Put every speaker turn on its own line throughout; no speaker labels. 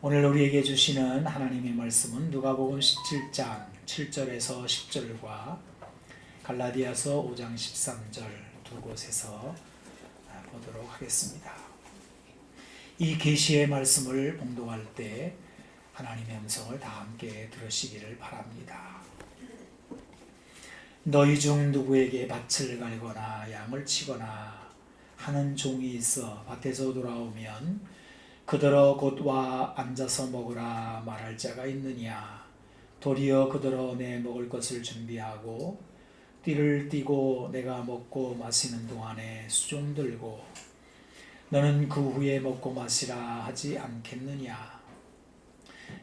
오늘 우리에게 주시는 하나님의 말씀은 누가복음 17장 7절에서 10절과 갈라디아서 5장 13절 두 곳에서 보도록 하겠습니다. 이 계시의 말씀을 봉독할 때 하나님의 음성을 다 함께 들으시기를 바랍니다. 너희 중 누구에게 밭을 갈거나 양을 치거나 하는 종이 있어 밭에서 돌아오면 그들어 곧 와 앉아서 먹으라 말할 자가 있느냐? 도리어 그들어 내 먹을 것을 준비하고 띠를 띠고 내가 먹고 마시는 동안에 수종 들고 너는 그 후에 먹고 마시라 하지 않겠느냐?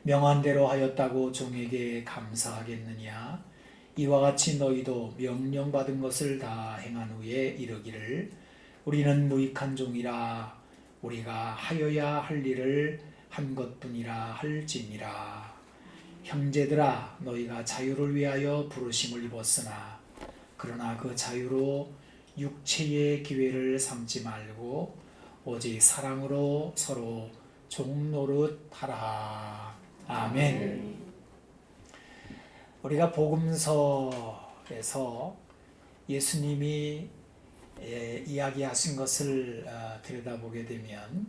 명한 대로 하였다고 종에게 감사하겠느냐? 이와 같이 너희도 명령받은 것을 다 행한 후에 이르기를 우리는 무익한 종이라 우리가 하여야 할 일을 한 것뿐이라 할지니라. 형제들아 너희가 자유를 위하여 부르심을 입었으나 그러나 그 자유로 육체의 기회를 삼지 말고 오직 사랑으로 서로 종노릇하라. 아멘. 우리가 복음서에서 예수님이 이야기하신 것을 들여다보게 되면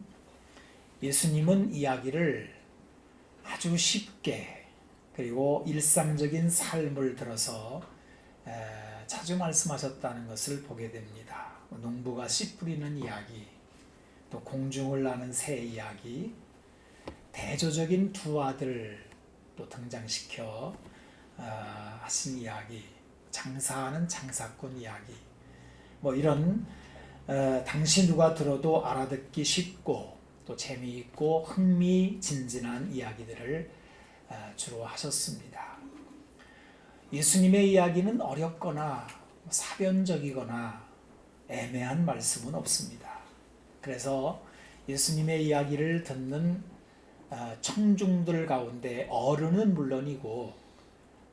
예수님은 이야기를 아주 쉽게 그리고 일상적인 삶을 들어서 자주 말씀하셨다는 것을 보게 됩니다. 농부가 씨 뿌리는 이야기, 또 공중을 나는 새 이야기, 대조적인 두 아들 또 등장시켜 하신 이야기, 장사하는 장사꾼 이야기, 이런 당시 누가 들어도 알아듣기 쉽고 또 재미있고 흥미진진한 이야기들을 주로 하셨습니다. 예수님의 이야기는 어렵거나 사변적이거나 애매한 말씀은 없습니다. 그래서 예수님의 이야기를 듣는 청중들 가운데 어른은 물론이고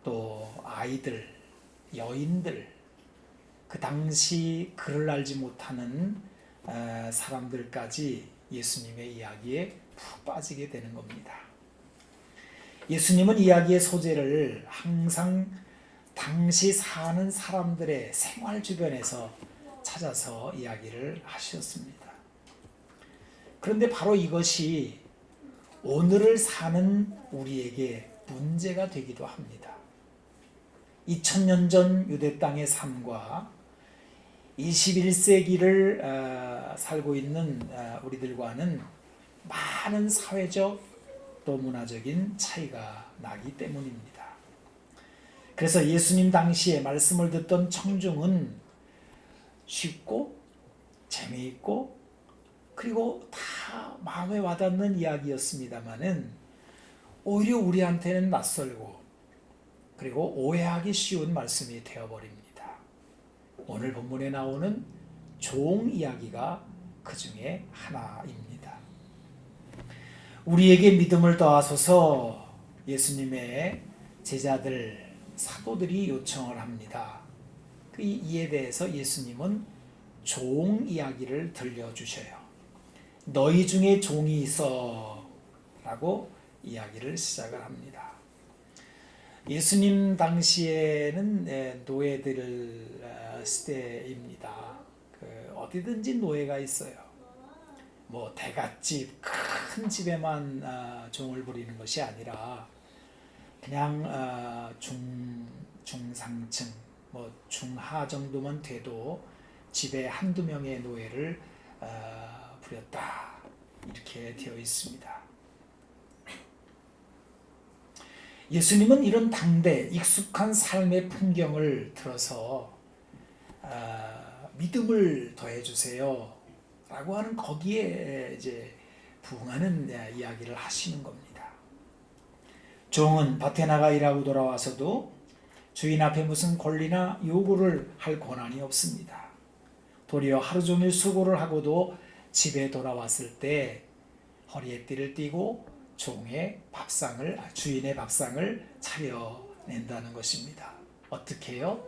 또 아이들, 여인들, 그 당시 글을 알지 못하는 사람들까지 예수님의 이야기에 푹 빠지게 되는 겁니다. 예수님은 이야기의 소재를 항상 당시 사는 사람들의 생활 주변에서 찾아서 이야기를 하셨습니다. 그런데 바로 이것이 오늘을 사는 우리에게 문제가 되기도 합니다. 2000년 전 유대 땅의 삶과 21세기를 살고 있는 우리들과는 많은 사회적 또 문화적인 차이가 나기 때문입니다. 그래서 예수님 당시에 말씀을 듣던 청중은 쉽고 재미있고 그리고 다 마음에 와닿는 이야기였습니다마는 오히려 우리한테는 낯설고 그리고 오해하기 쉬운 말씀이 되어버립니다. 오늘 본문에 나오는 종 이야기가 그 중에 하나입니다. 우리에게 믿음을 더하소서 예수님의 제자들, 사도들이 요청을 합니다. 이에 대해서 예수님은 종 이야기를 들려주셔요. 너희 중에 종이 있어 라고 이야기를 시작을 합니다. 예수님 당시에는 노예들 시대입니다. 어디든지 노예가 있어요. 대갓집, 큰 집에만 종을 부리는 것이 아니라 그냥 중상층, 중하 정도만 돼도 집에 한두 명의 노예를 부렸다. 이렇게 되어 있습니다. 예수님은 이런 당대 익숙한 삶의 풍경을 들어서 믿음을 더해주세요 라고 하는 거기에 이제 부응하는 이야기를 하시는 겁니다. 종은 밭에 나가 일하고 돌아와서도 주인 앞에 무슨 권리나 요구를 할 권한이 없습니다. 도리어 하루 종일 수고를 하고도 집에 돌아왔을 때 허리에 띠를 띠고 주인의 밥상을 차려낸다는 것입니다. 어떻게 해요?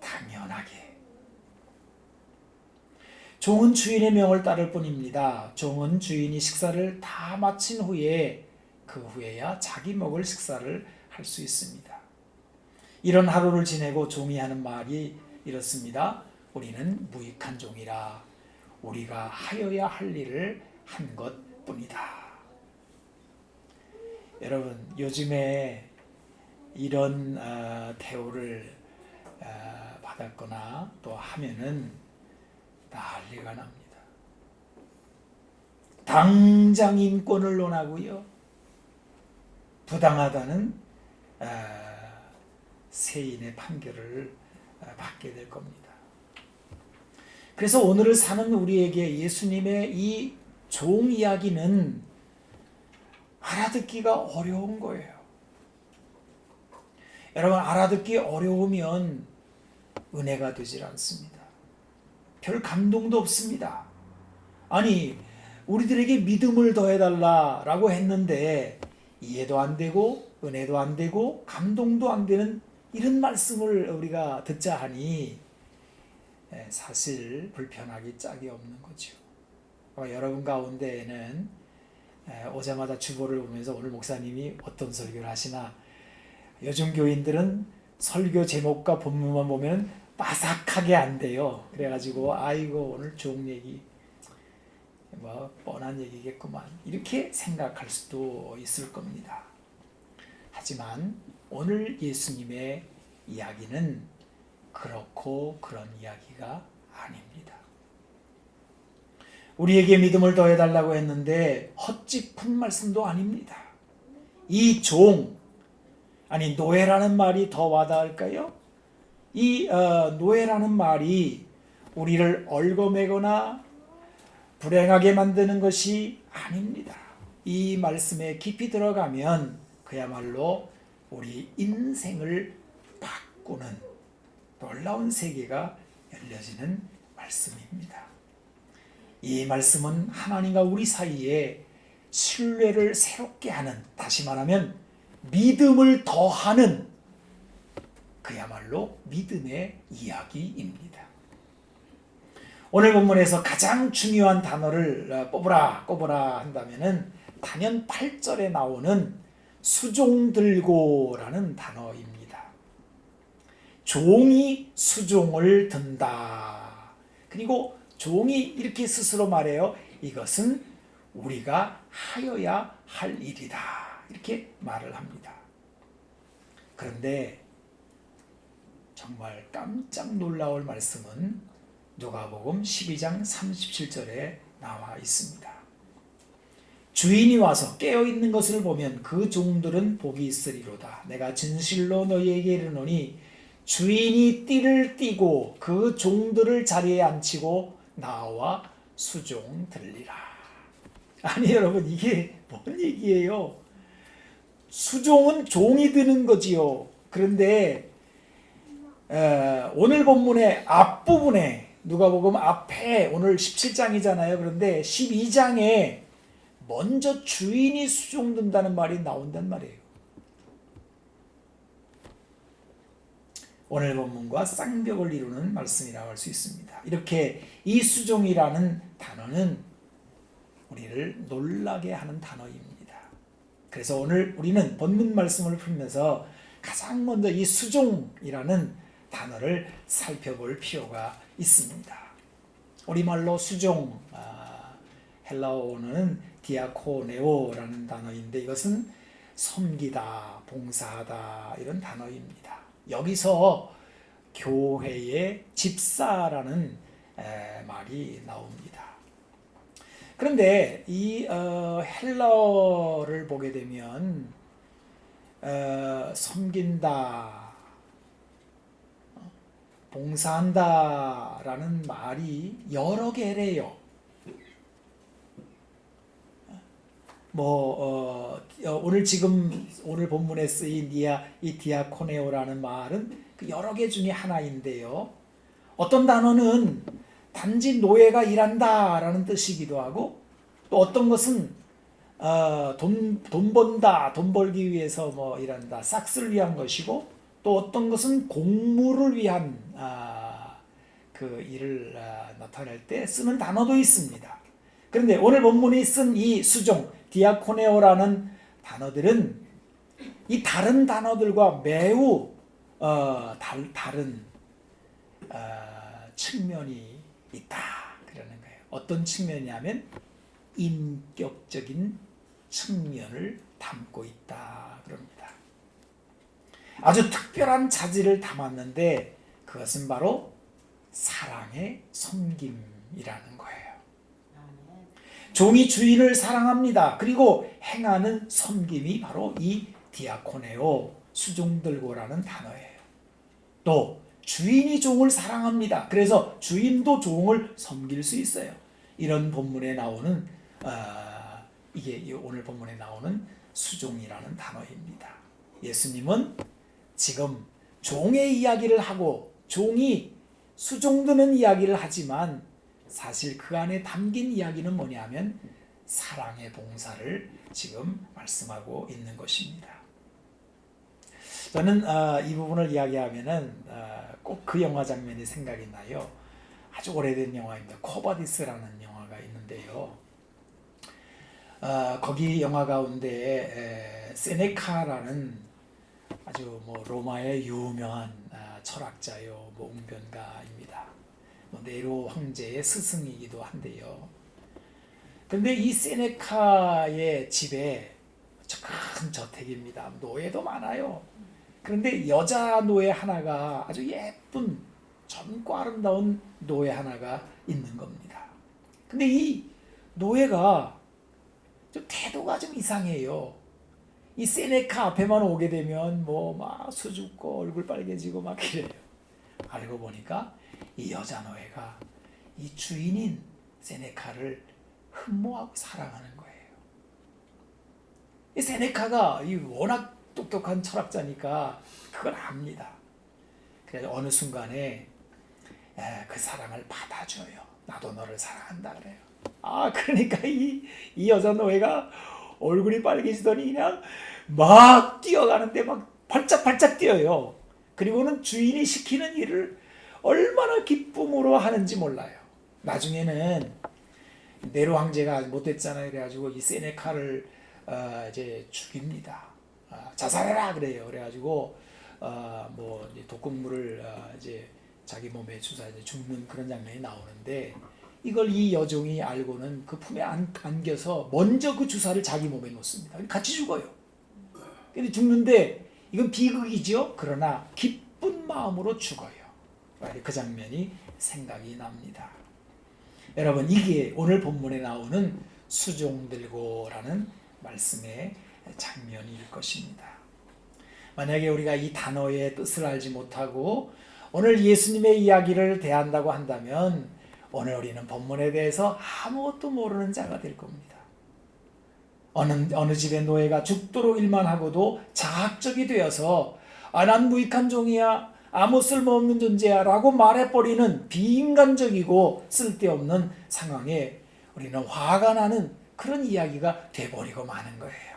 당연하게. 종은 주인의 명을 따를 뿐입니다. 종은 주인이 식사를 다 마친 후에 그 후에야 자기 먹을 식사를 할 수 있습니다. 이런 하루를 지내고 종이 하는 말이 이렇습니다. 우리는 무익한 종이라 우리가 하여야 할 일을 한 것뿐이다. 여러분, 요즘에 이런 대우를 받았거나 또 하면은 난리가 납니다. 당장 인권을 논하고요. 부당하다는 세인의 판결을 받게 될 겁니다. 그래서 오늘을 사는 우리에게 예수님의 이 종 이야기는 알아듣기가 어려운 거예요. 여러분, 알아듣기 어려우면 은혜가 되질 않습니다. 별 감동도 없습니다. 아니, 우리들에게 믿음을 더해달라라고 했는데 이해도 안 되고 은혜도 안 되고 감동도 안 되는 이런 말씀을 우리가 듣자 하니 사실 불편하기 짝이 없는 거죠. 여러분 가운데에는 오자마자 주보를 보면서 오늘 목사님이 어떤 설교를 하시나, 요즘 교인들은 설교 제목과 본문만 보면 빠삭하게 안 돼요. 그래가지고 아이고 오늘 종 얘기 뭐 뻔한 얘기겠구만 이렇게 생각할 수도 있을 겁니다. 하지만 오늘 예수님의 이야기는 그렇고 그런 이야기가 아닙니다. 우리에게 믿음을 더해달라고 했는데 헛짚은 말씀도 아닙니다. 이 종, 아니 노예라는 말이 더 와닿을까요? 이 노예라는 말이 우리를 얽어매거나 불행하게 만드는 것이 아닙니다. 이 말씀에 깊이 들어가면 그야말로 우리 인생을 바꾸는 놀라운 세계가 열려지는 말씀입니다. 이 말씀은 하나님과 우리 사이에 신뢰를 새롭게 하는, 다시 말하면 믿음을 더하는 그야말로 믿음의 이야기입니다. 오늘 본문에서 가장 중요한 단어를 꼽으라 한다면은 단연 8절에 나오는 수종들고라는 단어입니다. 종이 수종을 든다. 그리고 종이 이렇게 스스로 말해요. 이것은 우리가 하여야 할 일이다. 이렇게 말을 합니다. 그런데 정말 깜짝 놀라울 말씀은 누가복음 12장 37절에 나와 있습니다. 주인이 와서 깨어있는 것을 보면 그 종들은 복이 있으리로다. 내가 진실로 너희에게 이르노니 주인이 띠를 띠고 그 종들을 자리에 앉히고 나와 수종 들리라. 아니 여러분, 이게 뭔 얘기예요? 수종은 종이 드는 거지요. 그런데 오늘 본문의 앞부분에, 누가복음 앞에, 오늘 17장이잖아요. 그런데 12장에 먼저 주인이 수종든다는 말이 나온단 말이에요. 오늘 본문과 쌍벽을 이루는 말씀이라고 할 수 있습니다. 이렇게 이 수종이라는 단어는 우리를 놀라게 하는 단어입니다. 그래서 오늘 우리는 본문 말씀을 풀면서 가장 먼저 이 수종이라는 단어를 살펴볼 필요가 있습니다. 우리말로 수종, 헬라어는 디아코네오라는 단어인데 이것은 섬기다, 봉사하다 이런 단어입니다. 여기서 교회의 집사라는 말이 나옵니다. 그런데 이 헬라어를 보게 되면 섬긴다, 봉사한다라는 말이 여러 개래요. 오늘 본문에 쓰인 이 디아코네오라는 말은 그 여러 개 중에 하나인데요. 어떤 단어는 단지 노예가 일한다라는 뜻이기도 하고, 또 어떤 것은 돈 번다, 돈 벌기 위해서 일한다, 싹스를 위한 것이고, 또 어떤 것은 공무를 위한 그 일을 나타낼 때 쓰는 단어도 있습니다. 그런데 오늘 본문이 쓴 이 수종, 디아코네오라는 단어들은 이 다른 단어들과 매우 다른 측면이 있다 그러는 거예요. 어떤 측면이냐면 인격적인 측면을 담고 있다 그럽니다. 아주 특별한 자질을 담았는데 그것은 바로 사랑의 섬김이라는 거예요. 종이 주인을 사랑합니다. 그리고 행하는 섬김이 바로 이 디아코네오, 수종들고라는 단어예요. 또 주인이 종을 사랑합니다. 그래서 주인도 종을 섬길 수 있어요. 이런 본문에 나오는 이게 오늘 본문에 나오는 수종이라는 단어입니다. 예수님은 지금 종의 이야기를 하고 종이 수종드는 이야기를 하지만 사실 그 안에 담긴 이야기는 뭐냐면 사랑의 봉사를 지금 말씀하고 있는 것입니다. 저는 이 부분을 이야기하면은 꼭 그 영화 장면이 생각이 나요. 아주 오래된 영화입니다. 코바디스라는 영화가 있는데요. 거기 영화 가운데 세네카라는 아주 로마의 유명한 철학자요, 웅변가입니다. 네로 황제의 스승이기도 한데요. 그런데 이 세네카의 집에 큰 저택입니다. 노예도 많아요. 그런데 여자 노예 하나가 아주 예쁜 젊고 아름다운 노예 하나가 있는 겁니다. 근데 이 노예가 좀 태도가 좀 이상해요. 이 세네카 앞에만 오게 되면 막 수줍고 얼굴 빨개지고 막 이래요. 알고 보니까 이 여자 노예가 이 주인인 세네카를 흠모하고 사랑하는 거예요. 이 세네카가 워낙 똑똑한 철학자니까 그걸 압니다. 그래서 어느 순간에 그 사랑을 받아줘요. 나도 너를 사랑한다 그래요. 그러니까 이 여자 노예가 얼굴이 빨개지더니 그냥 막 뛰어가는데 막 발짝발짝 뛰어요. 그리고는 주인이 시키는 일을 얼마나 기쁨으로 하는지 몰라요. 나중에는 네로 황제가 못됐잖아요. 그래가지고 이 세네카를 이제 죽입니다. 자살해라 그래요. 그래가지고 독극물을 이제 자기 몸에 주사해 죽는 그런 장면이 나오는데 이걸 이 여종이 알고는 그 품에 안겨서 먼저 그 주사를 자기 몸에 놓습니다. 같이 죽어요. 근데 죽는데 이건 비극이죠. 그러나 기쁜 마음으로 죽어요. 그 장면이 생각이 납니다. 여러분, 이게 오늘 본문에 나오는 수종들고라는 말씀의 장면일 것입니다. 만약에 우리가 이 단어의 뜻을 알지 못하고 오늘 예수님의 이야기를 대한다고 한다면 오늘 우리는 본문에 대해서 아무것도 모르는 자가 될 겁니다. 어느 집의 노예가 죽도록 일만 하고도 자학적이 되어서 난 무익한 종이야, 아무 쓸모없는 존재야 라고 말해버리는 비인간적이고 쓸데없는 상황에 우리는 화가 나는 그런 이야기가 돼버리고 마는 거예요.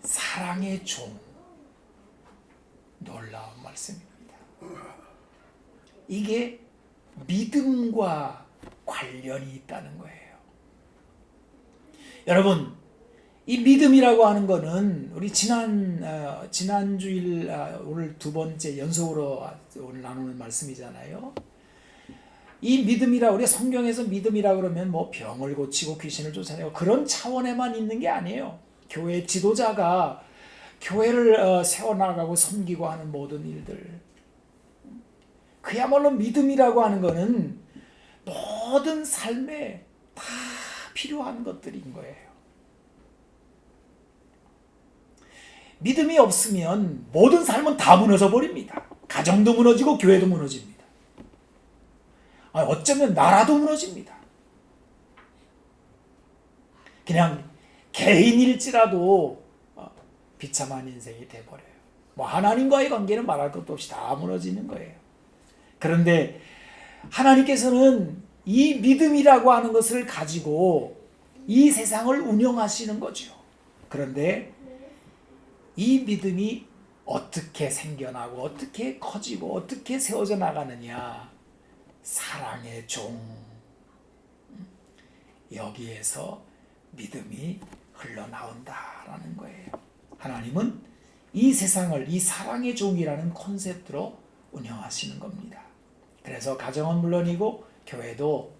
사랑의 종, 놀라운 말씀입니다. 이게 믿음과 관련이 있다는 거예요. 여러분, 이 믿음이라고 하는 거는 우리 지난 주일 오늘 두 번째 연속으로 오늘 나누는 말씀이잖아요. 이 믿음이라 우리가 성경에서 믿음이라 그러면 병을 고치고 귀신을 쫓아내고 그런 차원에만 있는 게 아니에요. 교회 지도자가 교회를 세워나가고 섬기고 하는 모든 일들, 그야말로 믿음이라고 하는 거는 모든 삶에 다 필요한 것들인 거예요. 믿음이 없으면 모든 삶은 다 무너져 버립니다. 가정도 무너지고 교회도 무너집니다. 어쩌면 나라도 무너집니다. 그냥 개인일지라도 비참한 인생이 돼버려요. 하나님과의 관계는 말할 것도 없이 다 무너지는 거예요. 그런데 하나님께서는 이 믿음이라고 하는 것을 가지고 이 세상을 운영하시는 거죠. 그런데 이 믿음이 어떻게 생겨나고 어떻게 커지고 어떻게 세워져 나가느냐, 사랑의 종, 여기에서 믿음이 흘러나온다라는 거예요. 하나님은 이 세상을 이 사랑의 종이라는 콘셉트로 운영하시는 겁니다. 그래서 가정은 물론이고 교회도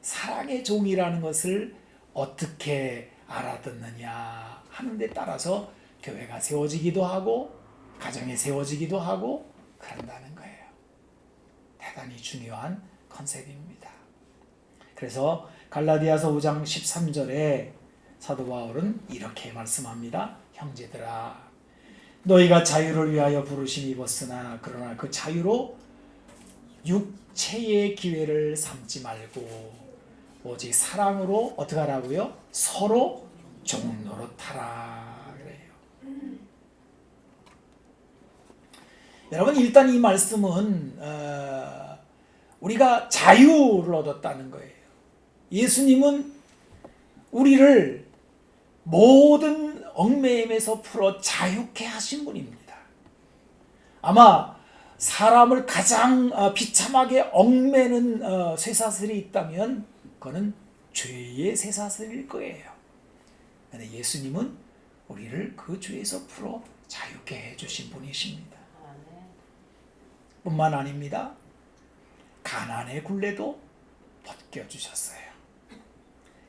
사랑의 종이라는 것을 어떻게 알아듣느냐 하는 데 따라서 교회가 세워지기도 하고 가정이 세워지기도 하고 그런다는 거예요. 대단히 중요한 컨셉입니다. 그래서 갈라디아서 5장 13절에 사도 바울은 이렇게 말씀합니다. 형제들아, 너희가 자유를 위하여 부르심 입었으나 그러나 그 자유로 육체의 기회를 삼지 말고 오직 사랑으로 어떻게 하라고요? 서로 종노릇하라 그래요. 여러분, 일단 이 말씀은 우리가 자유를 얻었다는 거예요. 예수님은 우리를 모든 얽매임에서 풀어 자유케 하신 분입니다. 아마 사람을 가장 비참하게 얽매는 쇠사슬이 있다면 그거는 죄의 쇠사슬일 거예요. 그런데 예수님은 우리를 그 죄에서 풀어 자유케 해주신 분이십니다. 뿐만 아닙니다. 가난의 굴레도 벗겨주셨어요.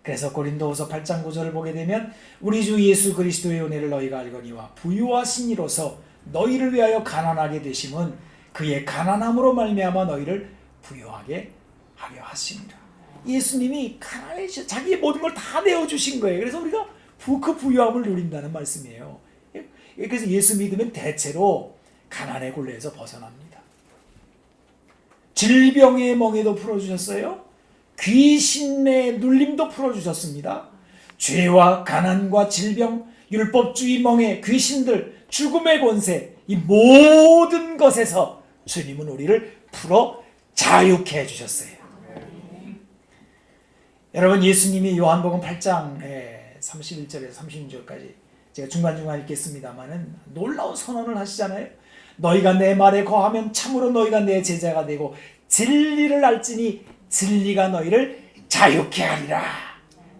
그래서 고린도후서 8장 9절을 보게 되면 우리 주 예수 그리스도의 은혜를 너희가 알거니와 부유하신 이로서 너희를 위하여 가난하게 되심은 그의 가난함으로 말미암아 너희를 부유하게 하려 하심이라. 예수님이 가난해서 자기의 모든 걸 다 내어주신 거예요. 그래서 우리가 그 부유함을 누린다는 말씀이에요. 그래서 예수 믿으면 대체로 가난의 굴레에서 벗어납니다. 질병의 멍에도 풀어주셨어요. 귀신의 눌림도 풀어주셨습니다. 죄와 가난과 질병, 율법주의 멍에, 귀신들, 죽음의 권세, 이 모든 것에서 주님은 우리를 풀어 자유케 해주셨어요. 여러분, 예수님이 요한복음 8장 31절에서 36절까지 제가 중간중간 읽겠습니다마는 놀라운 선언을 하시잖아요. 너희가 내 말에 거하면 참으로 너희가 내 제자가 되고 진리를 알지니 진리가 너희를 자유케 하리라.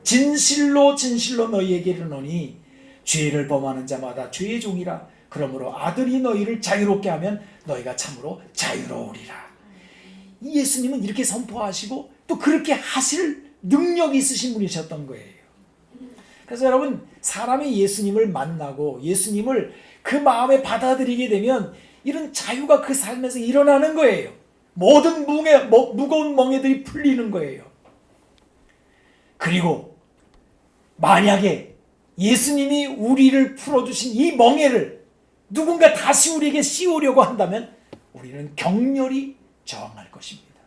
진실로 진실로 너희에게 이르노니 죄를 범하는 자마다 죄의 종이라. 그러므로 아들이 너희를 자유롭게 하면 너희가 참으로 자유로우리라. 예수님은 이렇게 선포하시고 또 그렇게 하실 능력이 있으신 분이셨던 거예요. 그래서 여러분, 사람이 예수님을 만나고 예수님을 그 마음에 받아들이게 되면 이런 자유가 그 삶에서 일어나는 거예요. 모든 무거운 멍에들이 풀리는 거예요. 그리고 만약에 예수님이 우리를 풀어주신 이 멍에를 누군가 다시 우리에게 씌우려고 한다면 우리는 격렬히 저항할 것입니다.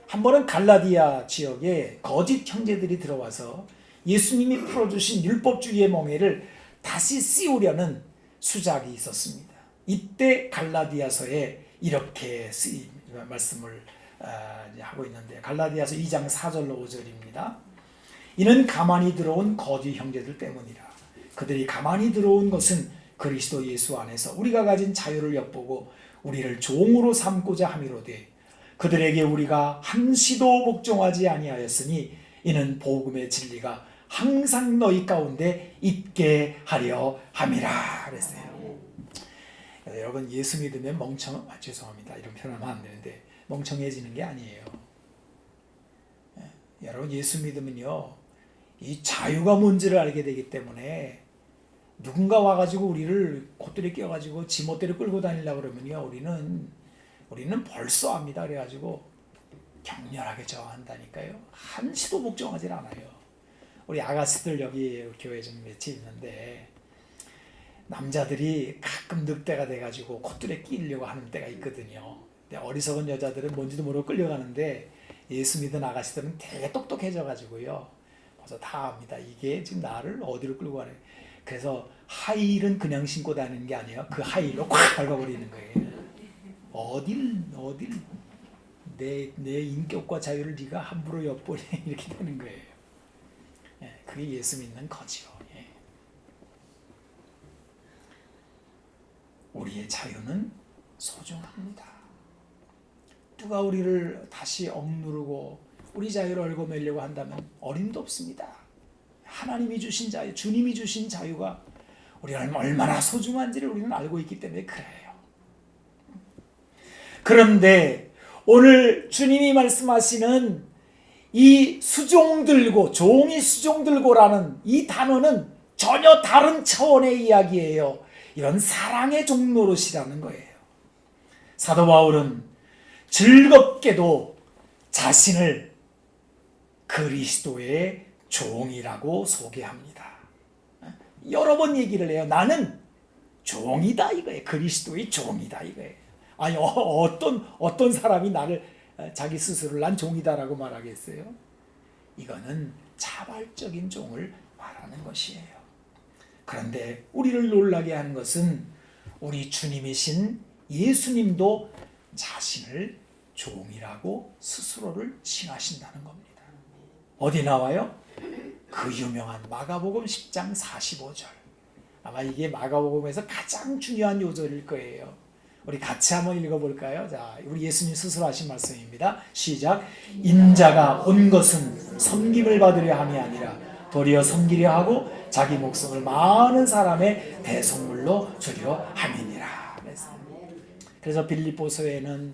한 번은 갈라디아 지역에 거짓 형제들이 들어와서 예수님이 풀어주신 율법주의의 멍에를 다시 씌우려는 수작이 있었습니다. 이때 갈라디아서에 이렇게 말씀을 하고 있는데, 갈라디아서 2장 4절로 5절입니다. 이는 가만히 들어온 거짓 형제들 때문이라. 그들이 가만히 들어온 것은 그리스도 예수 안에서 우리가 가진 자유를 엿보고 우리를 종으로 삼고자 함이로되 그들에게 우리가 한시도 복종하지 아니하였으니 이는 복음의 진리가 항상 너희 가운데 있게 하려 함이라 그랬어요. 여러분, 예수 믿으면 죄송합니다. 이런 표현하면 안 되는데 멍청해지는 게 아니에요. 여러분, 예수 믿으면요, 이 자유가 뭔지를 알게 되기 때문에 누군가 와가지고 우리를 콧들에 끼워가지고 지멋대로 끌고 다니려고 그러면요, 우리는 벌써 압니다. 그래가지고 격렬하게 저항한다니까요. 한시도 복종하지 않아요. 우리 아가씨들 여기 교회 좀 몇이 있는데 남자들이 가끔 늑대가 돼가지고 콧들에 끼려고 하는 때가 있거든요. 근데 어리석은 여자들은 뭔지도 모르고 끌려가는데 예수 믿은 아가씨들은 되게 똑똑해져가지고요, 벌써 다 압니다. 이게 지금 나를 어디로 끌고 가는. 그래서 하이힐은 그냥 신고 다니는 게 아니에요. 그 하이힐로 콱 밟아버리는 거예요. 어딜 내 인격과 자유를 네가 함부로 엿보니 이렇게 되는 거예요. 그게 예수 믿는 거지요. 우리의 자유는 소중합니다. 누가 우리를 다시 억누르고 우리 자유를 얽어매려고 한다면 어림도 없습니다. 하나님이 주신 자유, 주님이 주신 자유가 우리는 얼마나 소중한지를 우리는 알고 있기 때문에 그래요. 그런데 오늘 주님이 말씀하시는 이 수종들고, 종이 수종들고라는 이 단어는 전혀 다른 차원의 이야기예요. 이런 사랑의 종노릇이라는 거예요. 사도 바울은 즐겁게도 자신을 그리스도의 종이라고 소개합니다. 여러 번 얘기를 해요. 나는 종이다 이거예요. 그리스도의 종이다 이거예요. 아니 어떤 사람이 나를 자기 스스로를 난 종이다라고 말하겠어요? 이거는 자발적인 종을 말하는 것이에요. 그런데 우리를 놀라게 하는 것은 우리 주님이신 예수님도 자신을 종이라고 스스로를 칭하신다는 겁니다. 어디 나와요? 그 유명한 마가복음 10장 45절. 아마 이게 마가복음에서 가장 중요한 요절일 거예요. 우리 같이 한번 읽어볼까요? 자, 우리 예수님 스스로 하신 말씀입니다. 시작. 인자가 온 것은 섬김을 받으려 함이 아니라 도리어 섬기려 하고 자기 목숨을 많은 사람의 대속물로 주려 함이니라. 그래서 빌립보서에는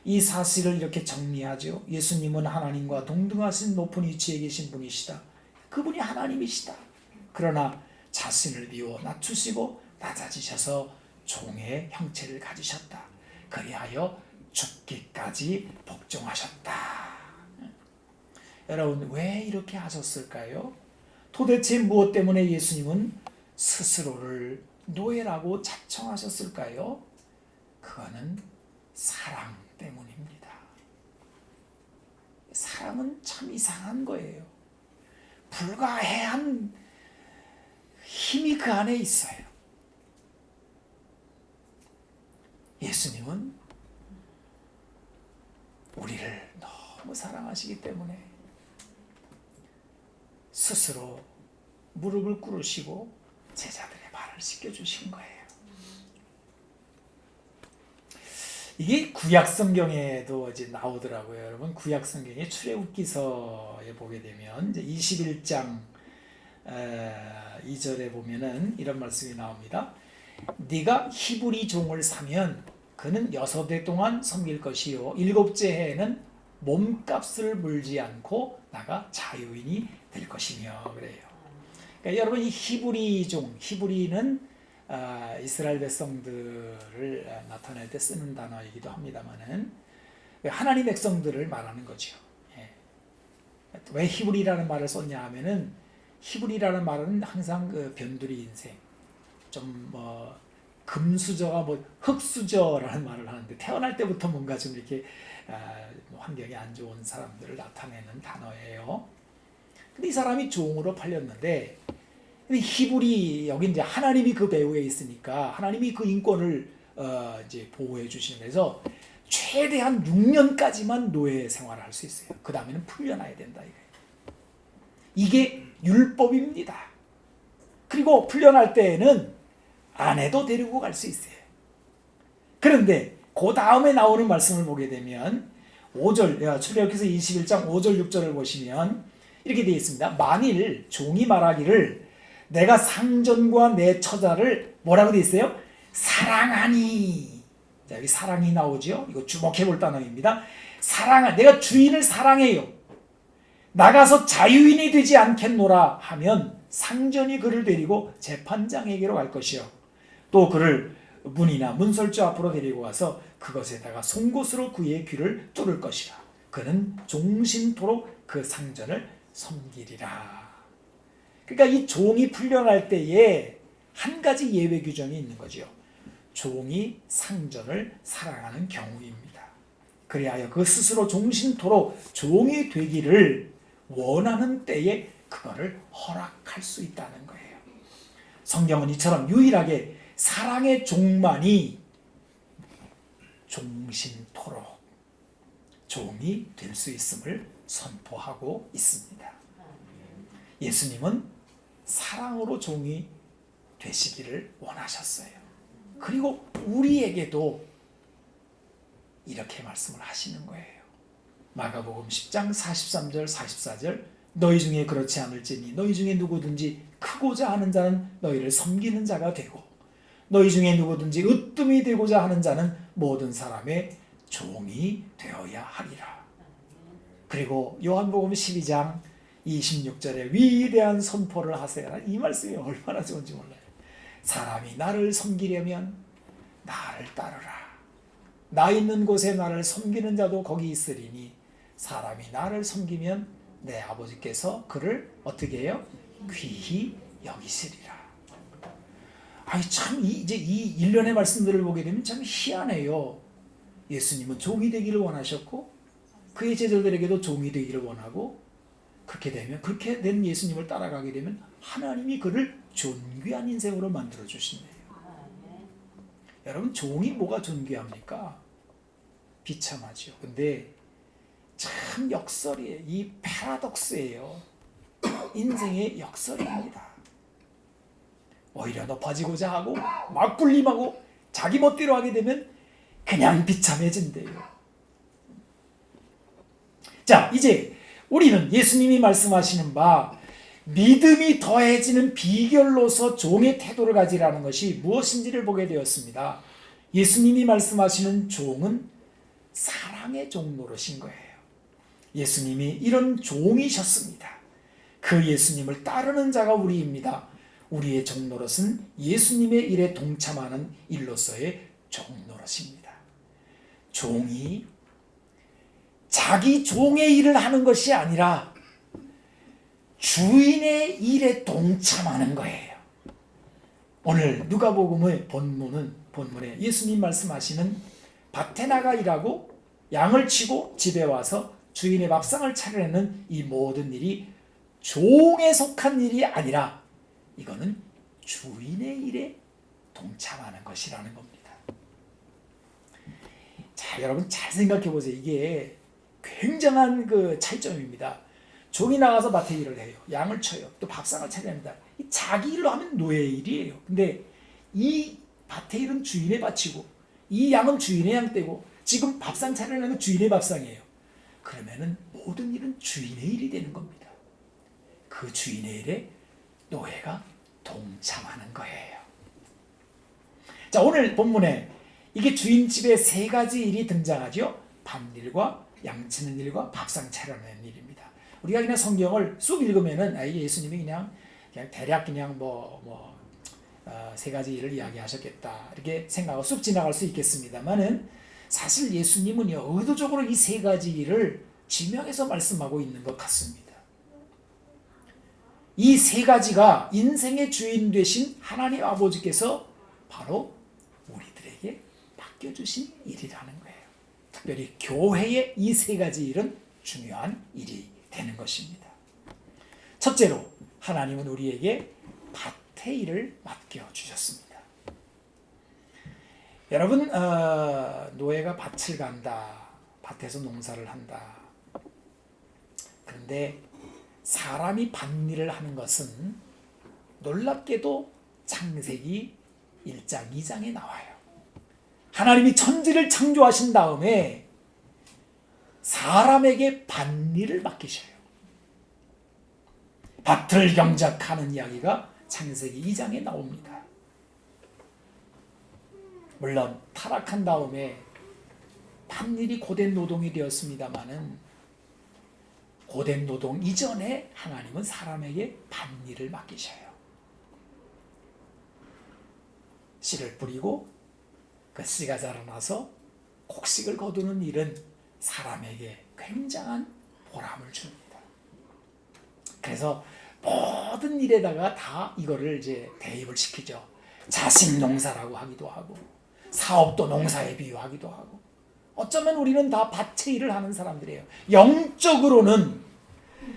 이 사실을 이렇게 정리하죠. 예수님은 하나님과 동등하신 높은 위치에 계신 분이시다. 그분이 하나님이시다. 그러나 자신을 비워 낮추시고 낮아지셔서 종의 형체를 가지셨다. 그리하여 죽기까지 복종하셨다. 여러분, 왜 이렇게 하셨을까요? 도대체 무엇 때문에 예수님은 스스로를 노예라고 자청하셨을까요? 그거는 사랑 때문입니다. 사랑은 참 이상한 거예요. 불가해한 힘이 그 안에 있어요. 예수님은 우리를 너무 사랑하시기 때문에 스스로 무릎을 꿇으시고 제자들의 발을 씻겨주신 거예요. 이게 구약 성경에도 이제 나오더라고요. 여러분, 구약 성경의 출애굽기서에 보게 되면 이제 21장 2절에 보면은 이런 말씀이 나옵니다. 네가 히브리 종을 사면 그는 6해 동안 섬길 것이요 7째 해에는 몸값을 물지 않고 나가 자유인이 될 것이며 그래요. 그러니까 여러분, 이 히브리 종, 히브리는 이스라엘 백성들을 나타낼 때 쓰는 단어이기도 합니다만은 하나님 백성들을 말하는 거죠. 왜 히브리라는 말을 썼냐 하면은 히브리라는 말은 항상 그 변두리 인생, 좀 금수저가 흙수저라는 말을 하는데 태어날 때부터 뭔가 좀 이렇게 환경이 안 좋은 사람들을 나타내는 단어예요. 근데 이 사람이 종으로 팔렸는데, 근데 히브리 여기 이제 하나님이 그 배후에 있으니까 하나님이 그 인권을 이제 보호해 주시는 데서 최대한 6년까지만 노예 생활을 할 수 있어요. 그 다음에는 풀려나야 된다 이거예요. 이게 율법입니다. 그리고 풀려날 때에는 아내도 데리고 갈 수 있어요. 그런데 그 다음에 나오는 말씀을 보게 되면 5절, 출애굽기서 21장 5절 6절을 보시면 이렇게 되어 있습니다. 만일 종이 말하기를 내가 상전과 내 처자를 뭐라고 되어 있어요? 사랑하니. 자, 여기 사랑이 나오죠. 이거 주목해 볼 단어입니다. 내가 주인을 사랑해요. 나가서 자유인이 되지 않겠노라 하면 상전이 그를 데리고 재판장에게로 갈 것이요. 또 그를 문이나 문설주 앞으로 데리고 가서 그것에다가 송곳으로 그의 귀를 뚫을 것이라. 그는 종신토록 그 상전을 섬기리라. 그러니까 이 종이 풀려날 때에 한 가지 예외 규정이 있는 거죠. 종이 상전을 사랑하는 경우입니다. 그리하여 그 스스로 종신토록 종이 되기를 원하는 때에 그거를 허락할 수 있다는 거예요. 성경은 이처럼 유일하게 사랑의 종만이 종신토록 종이 될 수 있음을 선포하고 있습니다. 예수님은 사랑으로 종이 되시기를 원하셨어요. 그리고 우리에게도 이렇게 말씀을 하시는 거예요. 마가복음 10장 43절 44절 너희 중에 그렇지 않을지니 너희 중에 누구든지 크고자 하는 자는 너희를 섬기는 자가 되고 너희 중에 누구든지 으뜸이 되고자 하는 자는 모든 사람의 종이 되어야 하리라. 그리고 요한복음 12장 26절에 위대한 선포를 하세요. 이 말씀이 얼마나 좋은지 몰라요. 사람이 나를 섬기려면 나를 따르라. 나 있는 곳에 나를 섬기는 자도 거기 있으리니 사람이 나를 섬기면 내 아버지께서 그를 어떻게 해요? 귀히 여기시리라. 아니 참 이제 이 일련의 말씀들을 보게 되면 참 희한해요. 예수님은 종이 되기를 원하셨고 그의 제자들에게도 종이 되기를 원하고 그렇게 되면 그렇게 된 예수님을 따라가게 되면 하나님이 그를 존귀한 인생으로 만들어 주신대요. 여러분 종이 뭐가 존귀합니까? 비참하죠. 근데 참 역설이에요. 이 패러독스예요. 인생의 역설입니다. 오히려 높아지고자 하고 막 군림하고 자기 멋대로 하게 되면 그냥 비참해진대요. 자, 이제 우리는 예수님이 말씀하시는 바 믿음이 더해지는 비결로서 종의 태도를 가지라는 것이 무엇인지를 보게 되었습니다. 예수님이 말씀하시는 종은 사랑의 종 노릇인 거예요. 예수님이 이런 종이셨습니다. 그 예수님을 따르는 자가 우리입니다. 우리의 종 노릇은 예수님의 일에 동참하는 일로서의 종 노릇입니다. 종이 자기 종의 일을 하는 것이 아니라 주인의 일에 동참하는 거예요. 오늘 누가복음의 본문에 예수님 말씀하시는 밭에 나가 일하고 양을 치고 집에 와서 주인의 밥상을 차려내는 이 모든 일이 종에 속한 일이 아니라 이거는 주인의 일에 동참하는 것이라는 겁니다. 자, 여러분 잘 생각해 보세요. 이게 굉장한 그 차이점입니다. 종이 나가서 밭에 일을 해요. 양을 쳐요. 또 밥상을 차려냅니다. 자기 일로 하면 노예의 일이에요. 근데 이 밭의 일은 주인의 밭이고 이 양은 주인의 양떼고 지금 밥상 차려내는 주인의 밥상이에요. 그러면은 모든 일은 주인의 일이 되는 겁니다. 그 주인의 일에 노예가 동참하는 거예요. 자, 오늘 본문에 이게 주인집에 세 가지 일이 등장하죠. 밭일과 양치는 일과 밥상 차려내는 일입니다. 우리가 그냥 성경을 쑥 읽으면은 예수님이 그냥 대략 그냥 세 가지 일을 이야기하셨겠다 이렇게 생각하고 쑥 지나갈 수 있겠습니다만은 사실 예수님은요 의도적으로 이 세 가지 일을 지명해서 말씀하고 있는 것 같습니다. 이 세 가지가 인생의 주인 되신 하나님 아버지께서 바로 우리들에게 맡겨주신 일이라는 거예요. 특별히 교회의 이 세 가지 일은 중요한 일이 되는 것입니다. 첫째로 하나님은 우리에게 밭의 일을 맡겨주셨습니다. 여러분 노예가 밭을 간다. 밭에서 농사를 한다. 그런데 사람이 밭일을 하는 것은 놀랍게도 창세기 1장 2장에 나와요. 하나님이 천지를 창조하신 다음에 사람에게 밭일을 맡기셔요. 밭을 경작하는 이야기가 창세기 2장에 나옵니다. 물론 타락한 다음에 밭일이 고된 노동이 되었습니다마는 고된 노동 이전에 하나님은 사람에게 밭일을 맡기셔요. 씨를 뿌리고 그 씨가 자라나서 곡식을 거두는 일은 사람에게 굉장한 보람을 줍니다. 그래서 모든 일에다가 다 이거를 이제 대입을 시키죠. 자식 농사라고 하기도 하고 사업도 농사에 비유하기도 하고 어쩌면 우리는 다 밭의 일을 하는 사람들이에요. 영적으로는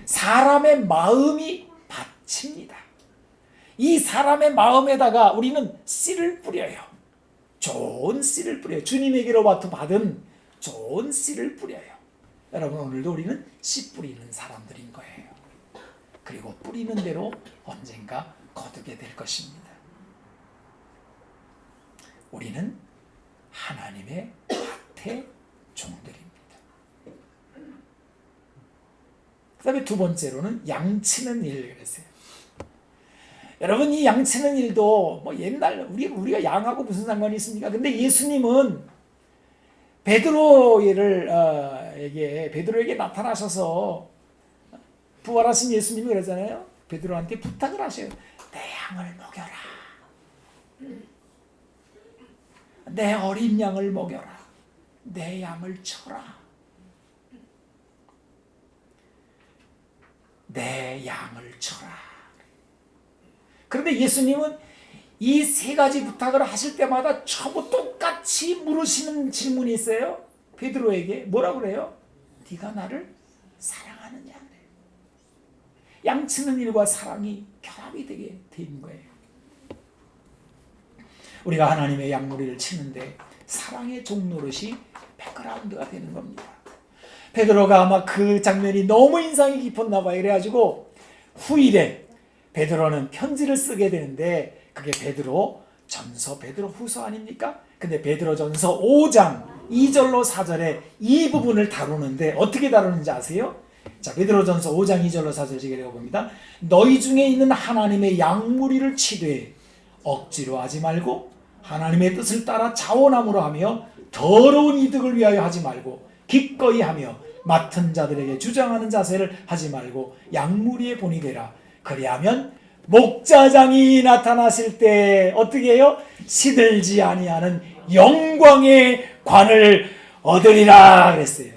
사람의 마음이 밭입니다. 이 사람의 마음에다가 우리는 씨를 뿌려요. 좋은 씨를 뿌려요. 주님에게로부터 받은 좋은 씨를 뿌려요. 여러분 오늘도 우리는 씨 뿌리는 사람들인 거예요. 그리고 뿌리는 대로 언젠가 거두게 될 것입니다. 우리는 하나님의 밭의 종들입니다. 다음에 두 번째로는 양치는 일 그랬어요. 여러분 이 양치는 일도 뭐 옛날 우리가 양하고 무슨 상관이 있습니까? 근데 예수님은 베드로에게 나타나셔서 부활하신 예수님이 그러잖아요. 베드로한테 부탁을 하셔요. 내 양을 먹여라. 내 어린 양을 먹여라. 내 양을 쳐라. 내 양을 쳐라. 그런데 예수님은 이 세 가지 부탁을 하실 때마다 전부 똑같이 물으시는 질문이 있어요. 베드로에게 뭐라고 그래요? 네가 나를 사랑하느냐 그래요. 양치는 일과 사랑이 결합이 되게 된 거예요. 우리가 하나님의 양무리를 치는데 사랑의 종노릇이 백그라운드가 되는 겁니다. 베드로가 아마 그 장면이 너무 인상이 깊었나 봐요. 그래가지고 후일에 베드로는 편지를 쓰게 되는데 그게 베드로 전서, 베드로 후서 아닙니까? 근데 베드로 전서 5장 2절로 4절에 이 부분을 다루는데 어떻게 다루는지 아세요? 자, 베드로 전서 5장 2절로 4절 제가 읽어봅니다. 너희 중에 있는 하나님의 양무리를 치되 억지로 하지 말고 하나님의 뜻을 따라 자원함으로 하며 더러운 이득을 위하여 하지 말고 기꺼이 하며 맡은 자들에게 주장하는 자세를 하지 말고 양무리의 본이 되라. 그리하면 목자장이 나타나실 때 어떻게 해요? 시들지 아니하는 영광의 관을 얻으리라 그랬어요.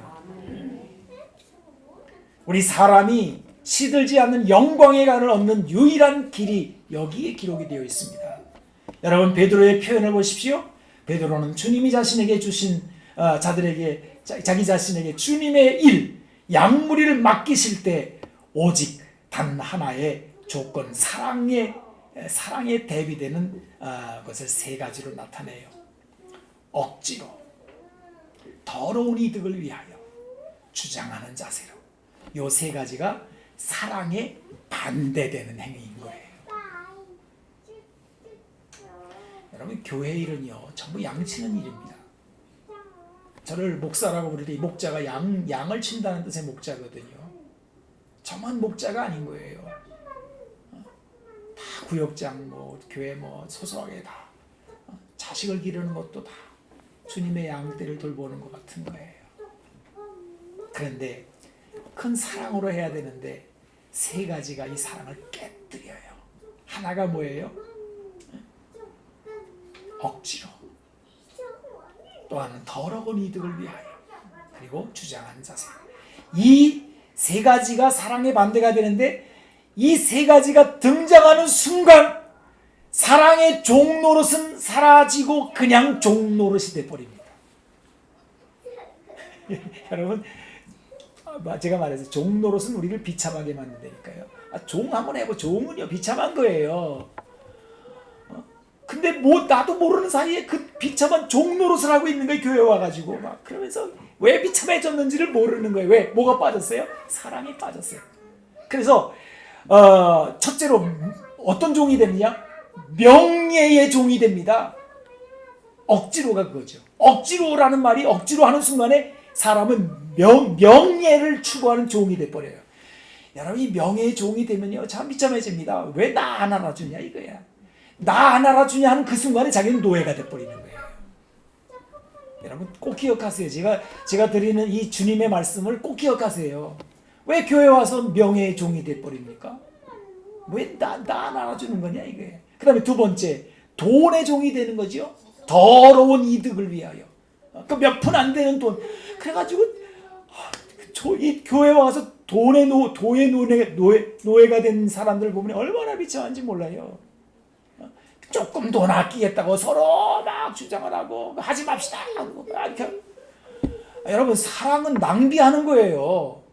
우리 사람이 시들지 않는 영광의 관을 얻는 유일한 길이 여기에 기록이 되어 있습니다. 여러분 베드로의 표현을 보십시오. 베드로는 주님이 자신에게 주신 자들에게 자기 자신에게 주님의 일 양무리를 맡기실 때 오직 단 하나의 조건 사랑에 대비되는 것을 세 가지로 나타내요. 억지로 더러운 이득을 위하여 주장하는 자세로 요 세 가지가 사랑에 반대되는 행위인 거예요. 여러분 교회 일은요 전부 양치는 일입니다. 저를 목사라고 부를 때 목자가 양을 친다는 뜻의 목자거든요. 저만 목자가 아닌 거예요. 다 구역장 교회 소소하게 다 자식을 기르는 것도 다 주님의 양떼를 돌보는 것 같은 거예요. 그런데 큰 사랑으로 해야 되는데 세 가지가 이 사랑을 깨뜨려요. 하나가 뭐예요? 억지로, 또 하나는 더러운 이득을 위하여, 그리고 주장하는 자세. 이 세 가지가 사랑의 반대가 되는데 이 세 가지가 등장하는 순간 사랑의 종노릇은 사라지고 그냥 종노릇이 돼버립니다. 여러분 제가 말해서 종노릇은 우리를 비참하게 만든다니까요. 종 한번 해보. 종은요 비참한 거예요. 근데 나도 모르는 사이에 그 비참한 종노릇을 하고 있는 거예요. 교회 와가지고 막 그러면서 왜 비참해졌는지를 모르는 거예요. 왜? 뭐가 빠졌어요? 사랑이 빠졌어요. 그래서 첫째로 어떤 종이 됩니까? 명예의 종이 됩니다. 억지로가 그거죠. 억지로라는 말이 억지로 하는 순간에 사람은 명예를 추구하는 종이 돼버려요. 여러분 이 명예의 종이 되면요 참 비참해집니다. 왜 나 안 알아주냐 이거야. 나 안 알아주냐 하는 그 순간에 자기는 노예가 돼버리는 거예요. 여러분 꼭 기억하세요. 제가 드리는 이 주님의 말씀을 꼭 기억하세요. 왜 교회 와서 명예의 종이 돼버립니까? 왜 나 안 알아주는 거냐 이거예요. 그 다음에 두 번째 돈의 종이 되는 거죠. 더러운 이득을 위하여. 그 몇 푼 안 되는 돈. 그래가지고 이 교회 와서 노예가 된 사람들 보면 얼마나 비참한지 몰라요. 조금 돈 아끼겠다고 서로 막 주장을 하고 하지 맙시다. 여러분 사랑은 낭비하는 거예요.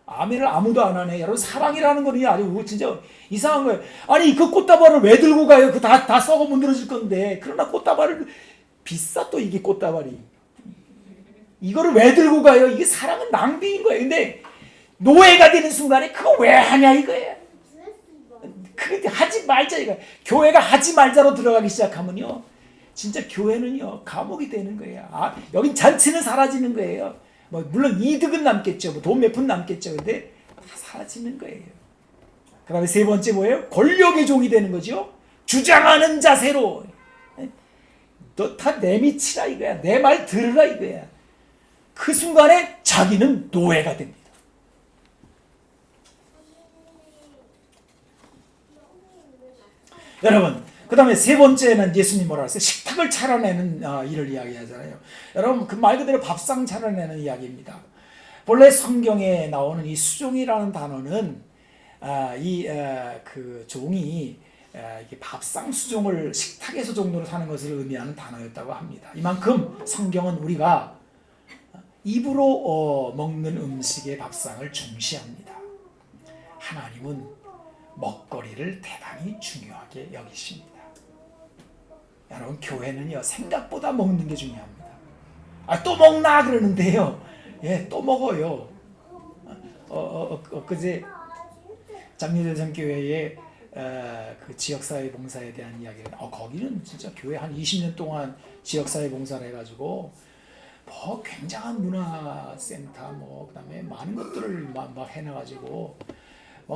아멘을 아무도 안 하네. 여러분 사랑이라는 거는 아주 진짜 이상한 거예요. 아니 그 꽃다발을 왜 들고 가요? 그 다 썩어 문드러질 건데. 그러나 꽃다발을 비싸 또 이게 꽃다발이. 이거를 왜 들고 가요? 이게 사랑은 낭비인 거예요. 근데 노예가 되는 순간에 그거 왜 하냐 이거예요. 하지 말자 이거. 교회가 하지 말자로 들어가기 시작하면요, 진짜 교회는요 감옥이 되는 거예요. 여긴 잔치는 사라지는 거예요. 물론 이득은 남겠죠. 돈 몇 푼 남겠죠. 근데 사라지는 거예요. 그 다음에 세 번째 뭐예요? 권력의 종이 되는 거죠. 주장하는 자세로 너 다 내미치라 이거야. 내 말 들으라 이거야. 그 순간에 자기는 노예가 됩니다. 여러분, 그 다음에 세 번째는 예수님 뭐라 했어요? 식탁을 차려내는 일을 이야기하잖아요. 여러분, 그 말 그대로 밥상 차려내는 이야기입니다. 본래 성경에 나오는 이 수종이라는 단어는 그 종이 이게 밥상 수종을 식탁에서 종로로 사는 것을 의미하는 단어였다고 합니다. 이만큼 성경은 우리가 입으로 먹는 음식의 밥상을 중시합니다. 하나님은 먹거리를 대단히 중요하게 여기십니다. 여러분, 교회는요 생각보다 먹는 게 중요합니다. 또 먹나 그러는데요, 또 먹어요. 그제 장미대전교회의 그 지역사회 봉사에 대한 이야기를 거기는 진짜 교회 한 20년 동안 지역사회 봉사를 해가지고 뭐 굉장한 문화센터 그다음에 많은 것들을 막 해놔가지고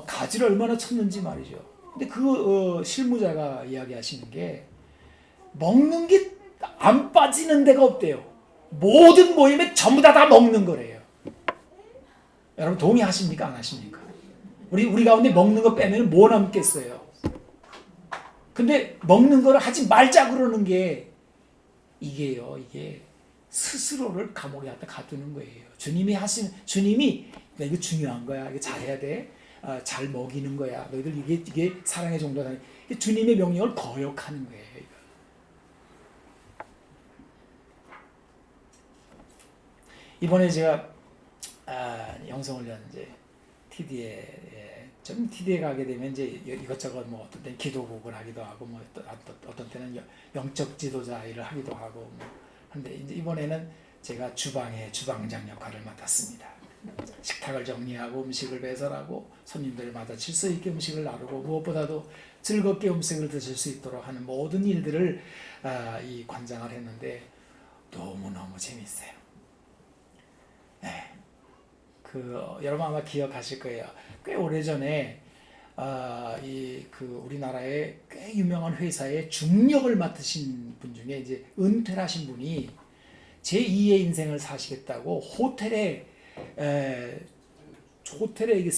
가지를 얼마나 쳤는지 말이죠. 근데 그 실무자가 이야기하시는 게 먹는 게 안 빠지는 데가 없대요. 모든 모임에 전부 다 먹는 거래요. 여러분 동의하십니까? 안 하십니까? 우리 가운데 먹는 거 빼면 뭐 남겠어요? 근데 먹는 거를 하지 말자 그러는 게 이게 스스로를 감옥에 갖다 가두는 거예요. 주님이 이거 중요한 거야. 이거 잘해야 돼. 잘 먹이는 거야. 너희들 이게 사랑의 정도다. 주님의 명령을 거역하는 거예요. 이번에 제가 영성훈련 이제 TD에 가게 되면 이제 이것저것 어떤 때는 기도국을 하기도 하고 어떤 때는 영적 지도자 일을 하기도 하고 근데 이제 이번에는 제가 주방장 역할을 맡았습니다. 식탁을 정리하고 음식을 배설하고 손님들을 맞아 질서 있게 음식을 나누고 무엇보다도 즐겁게 음식을 드실 수 있도록 하는 모든 일들을 이 관장을 했는데 너무너무 재밌어요. 여러분 아마 기억하실 거예요. 꽤 오래전에 우리나라의 꽤 유명한 회사의 중력을 맡으신 분 중에 이제 은퇴를 하신 분이 제2의 인생을 사시겠다고 호텔에 이게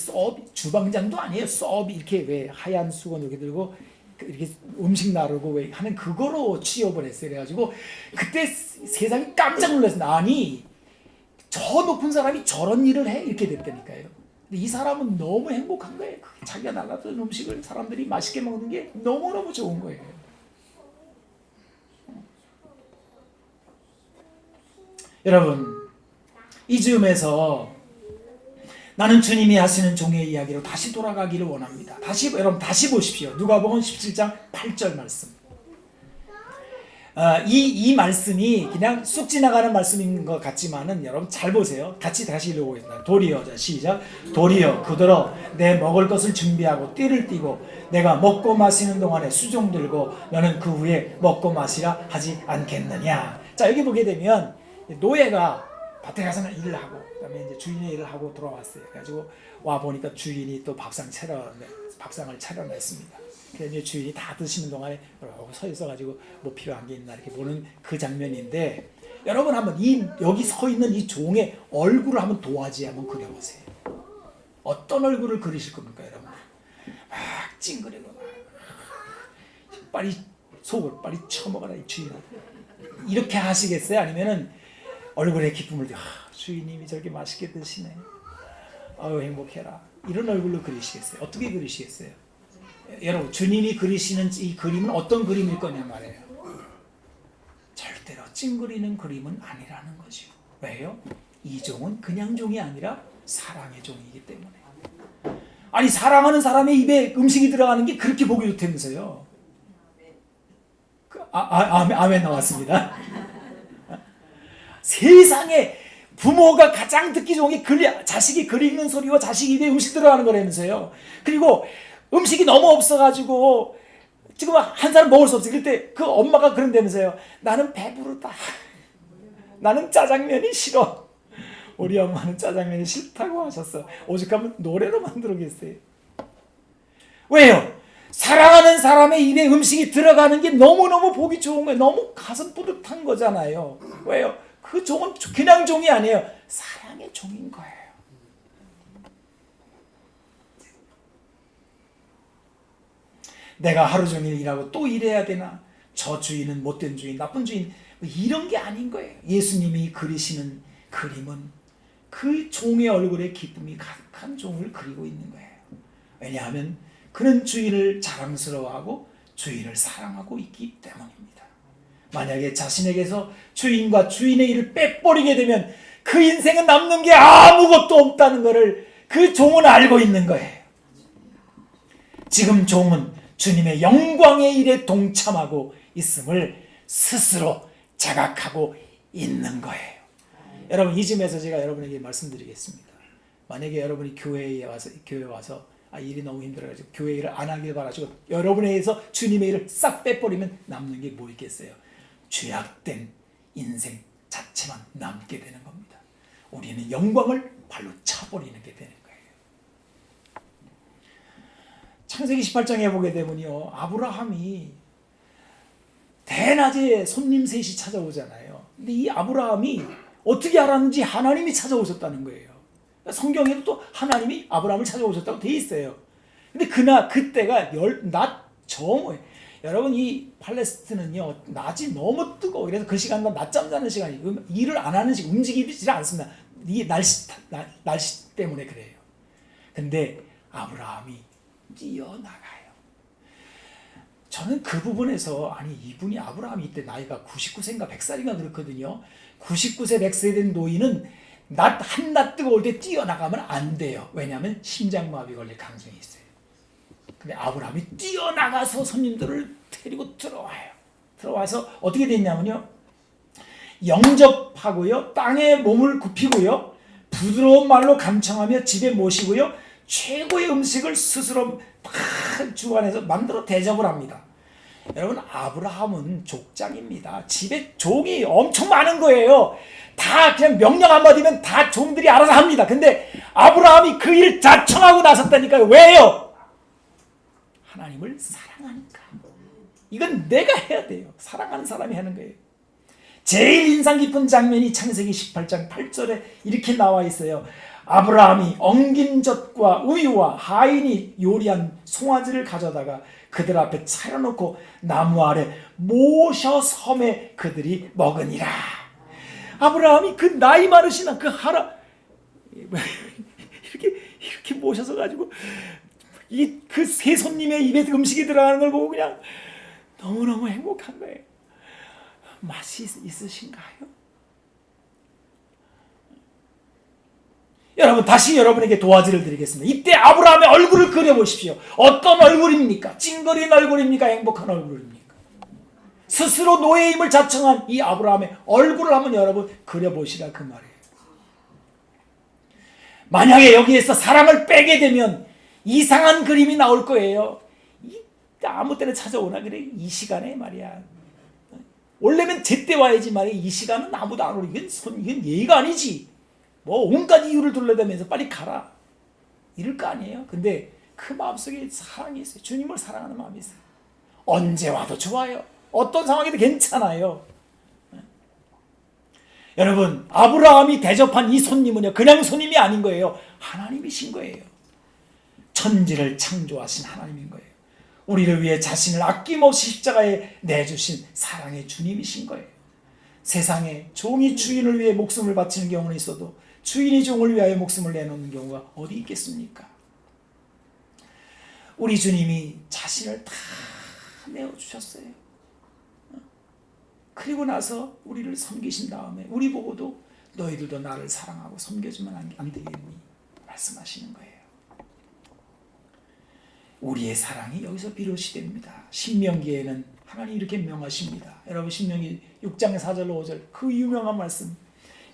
주방장도 아니에요. 서비 이렇게 왜 하얀 수건 이렇게 들고 이렇게 음식 나르고 왜 하는 그거로 취업을 했어요. 그래가지고 그때 세상이 깜짝 놀랐어요. 아니 저 높은 사람이 저런 일을 해? 이렇게 됐다니까요. 근데 이 사람은 너무 행복한 거예요. 자기가 날라던 음식을 사람들이 맛있게 먹는 게 너무너무 좋은 거예요. 여러분, 이 즈음에서 나는 주님이 하시는 종의 이야기로 다시 돌아가기를 원합니다. 여러분 다시 보십시오. 누가복음 17장 8절 말씀. 이 말씀이 그냥 쑥 지나가는 말씀인 것 같지만은 여러분 잘 보세요. 다시 읽어보겠습니다. 도리어, 시작. 도리어 그들어 내 먹을 것을 준비하고 띠를 띠고 내가 먹고 마시는 동안에 수종 들고 너는 그 후에 먹고 마시라 하지 않겠느냐. 자, 여기 보게 되면 노예가 밭에 가서는 일을 하고 그다음에 이제 주인의 일을 하고 돌아왔어요. 그래가지고 와 보니까 주인이 또 밥상을 차려냈습니다. 그래서 주인이 다 드시는 동안에 서 있어가지고 뭐 필요한 게 있나 이렇게 보는 그 장면인데, 여러분 한번 여기 서 있는 이 종의 얼굴을 한번 도화지에 한번 그려보세요. 어떤 얼굴을 그리실 겁니까, 여러분? 막 찡그리고 빨리 속을 빨리 쳐먹어라 이 주인아, 이렇게 하시겠어요? 아니면은 얼굴에 기쁨을 주인님이 저렇게 맛있게 드시네, 행복해라, 이런 얼굴로 그리시겠어요? 어떻게 그리시겠어요? 여러분, 주님이 그리시는 이 그림은 어떤 그림일 거냐 말이에요. 절대로 찡그리는 그림은 아니라는 거죠. 왜요? 이 종은 그냥 종이 아니라 사랑의 종이기 때문에. 아니, 사랑하는 사람의 입에 음식이 들어가는 게 그렇게 보기 좋다면서요. 아멘 나왔습니다. 세상에 부모가 가장 듣기 좋은 게 자식이 글 읽는 소리와 자식 입에 음식 들어가는 거라면서요. 그리고 음식이 너무 없어가지고 지금 한 사람 먹을 수 없어. 그럴 때 그 엄마가 그런다면서요. 나는 배부르다. 나는 짜장면이 싫어. 우리 엄마는 짜장면이 싫다고 하셨어. 오죽하면 노래로 만들어 계세요. 왜요? 사랑하는 사람의 입에 음식이 들어가는 게 너무너무 보기 좋은 거예요. 너무 가슴 뿌듯한 거잖아요. 왜요? 그 종은 그냥 종이 아니에요. 사랑의 종인 거예요. 내가 하루 종일 일하고 또 일해야 되나? 저 주인은 못된 주인, 나쁜 주인, 이런 게 아닌 거예요. 예수님이 그리시는 그림은 그 종의 얼굴에 기쁨이 가득한 종을 그리고 있는 거예요. 왜냐하면 그는 주인을 자랑스러워하고 주인을 사랑하고 있기 때문입니다. 만약에 자신에게서 주인과 주인의 일을 빼버리게 되면 그 인생은 남는 게 아무것도 없다는 것을 그 종은 알고 있는 거예요. 지금 종은 주님의 영광의 일에 동참하고 있음을 스스로 자각하고 있는 거예요. 여러분, 이 점에서 제가 여러분에게 말씀드리겠습니다. 만약에 여러분이 교회에 와서 일이 너무 힘들어가지고 교회 일을 안 하길 바라시고 여러분에게서 주님의 일을 싹 빼버리면 남는 게 뭐 있겠어요? 죄악된 인생 자체만 남게 되는 겁니다. 우리는 영광을 발로 차버리는 게 되는 거예요. 창세기 18장에 보게 되면요, 아브라함이 대낮에 손님 셋이 찾아오잖아요. 근데 이 아브라함이 어떻게 알았는지 하나님이 찾아오셨다는 거예요. 성경에도 또 하나님이 아브라함을 찾아오셨다고 돼 있어요. 근데 그때가 낮 정오에, 여러분 이 팔레스틴은요 낮이 너무 뜨거워. 그래서 그 시간은 낮잠 자는 시간이고 일을 안 하는 시간, 움직이지 않습니다. 이 날씨 때문에 그래요. 근데 아브라함이 뛰어나가요. 저는 그 부분에서 이분이 아브라함이 이때 나이가 99세인가 100살인가 그렇거든요. 99세 100세 된 노인은 한낮 뜨거울 때 뛰어나가면 안 돼요. 왜냐하면 심장마비 걸릴 가능성이 있어요. 근데 아브라함이 뛰어나가서 손님들을 데리고 들어와요. 들어와서 어떻게 됐냐면요, 영접하고요, 땅에 몸을 굽히고요, 부드러운 말로 감청하며 집에 모시고요, 최고의 음식을 스스로 막 주관해서 만들어 대접을 합니다. 여러분, 아브라함은 족장입니다. 집에 종이 엄청 많은 거예요. 다 그냥 명령 한마디면 다 종들이 알아서 합니다. 근데 아브라함이 그 일을 자청하고 나섰다니까요. 왜요? 하나님을 사랑하니까. 이건 내가 해야 돼요. 사랑하는 사람이 하는 거예요. 제일 인상 깊은 장면이 창세기 18장 8절에 이렇게 나와 있어요. 아브라함이 엉긴 젖과 우유와 하인이 요리한 송아지를 가져다가 그들 앞에 차려놓고 나무 아래 모셔 섬에 그들이 먹으니라. 아브라함이 그 나이 많으시나 그 이렇게 모셔서 가지고 그 세 손님의 입에 음식이 들어가는 걸 보고 그냥 너무너무 행복한 거예요. 맛이 있으신가요? 여러분, 다시 여러분에게 도화지를 드리겠습니다. 이때 아브라함의 얼굴을 그려보십시오. 어떤 얼굴입니까? 찡그린 얼굴입니까? 행복한 얼굴입니까? 스스로 노예임을 자청한 이 아브라함의 얼굴을 한번 여러분 그려보시라 그 말이에요. 만약에 여기에서 사랑을 빼게 되면 이상한 그림이 나올 거예요. 아무 때나 찾아오나 그래. 이 시간에 말이야. 원래는 제때 와야지 말이야. 이 시간은 아무도 안 오니. 이건 예의가 아니지. 뭐 온갖 이유를 둘러대면서 빨리 가라 이럴 거 아니에요. 근데 그 마음속에 사랑이 있어요. 주님을 사랑하는 마음이 있어요. 언제 와도 좋아요. 어떤 상황에도 괜찮아요. 여러분, 아브라함이 대접한 이 손님은요, 그냥 손님이 아닌 거예요. 하나님이신 거예요. 천지를 창조하신 하나님인 거예요. 우리를 위해 자신을 아낌없이 십자가에 내주신 사랑의 주님이신 거예요. 세상에 종이 주인을 위해 목숨을 바치는 경우는 있어도 주인이 종을 위하여 목숨을 내놓는 경우가 어디 있겠습니까? 우리 주님이 자신을 다 내어주셨어요. 그리고 나서 우리를 섬기신 다음에 우리 보고도 너희들도 나를 사랑하고 섬겨주면 안 되겠니? 말씀하시는 거예요. 우리의 사랑이 여기서 비롯이 됩니다. 신명기에는 하나님이 이렇게 명하십니다. 여러분, 신명기 6장 4절로 5절 그 유명한 말씀,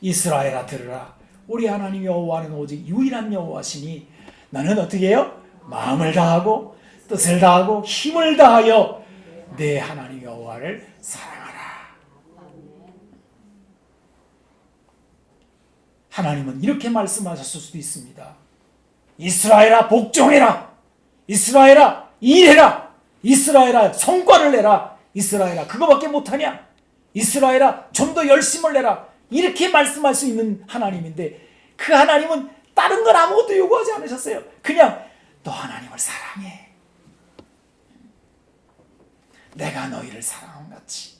이스라엘아 들으라. 우리 하나님 여호와는 오직 유일한 여호와시니 너는 어떻게 해요? 마음을 다하고 뜻을 다하고 힘을 다하여 내 하나님 여호와를 사랑하라. 하나님은 이렇게 말씀하셨을 수도 있습니다. 이스라엘아 복종해라. 이스라엘아 일해라. 이스라엘아 성과를 내라. 이스라엘아 그거밖에 못하냐. 이스라엘아 좀 더 열심을 내라. 이렇게 말씀할 수 있는 하나님인데 그 하나님은 다른 건 아무것도 요구하지 않으셨어요. 그냥 너 하나님을 사랑해. 내가 너희를 사랑한 같이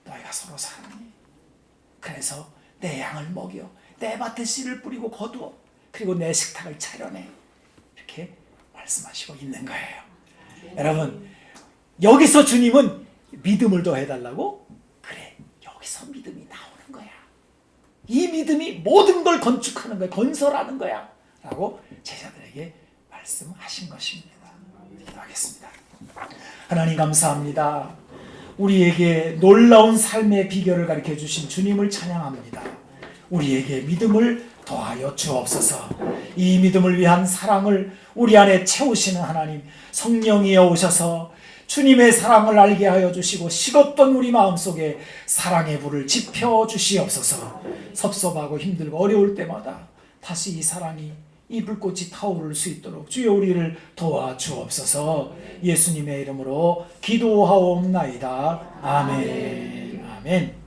너희가 서로 사랑해. 그래서 내 양을 먹여 내 밭에 씨를 뿌리고 거두어 그리고 내 식탁을 차려내. 이렇게 말씀하시고 있는 거예요. 여러분 여기서 주님은 믿음을 더해달라고? 그래 여기서 믿음이 나오는 거야. 이 믿음이 모든 걸 건축하는 거야. 건설하는 거야 라고 제자들에게 말씀하신 것입니다. 기도하겠습니다. 하나님 감사합니다. 우리에게 놀라운 삶의 비결을 가르쳐 주신 주님을 찬양합니다. 우리에게 믿음을 더하여 주옵소서. 이 믿음을 위한 사랑을 우리 안에 채우시는 하나님 성령이여 오셔서 주님의 사랑을 알게 하여 주시고 식었던 우리 마음속에 사랑의 불을 지펴 주시옵소서. 섭섭하고 힘들고 어려울 때마다 다시 이 사랑이 이 불꽃이 타오를 수 있도록 주여 우리를 도와주옵소서. 예수님의 이름으로 기도하옵나이다. 아멘. 아멘.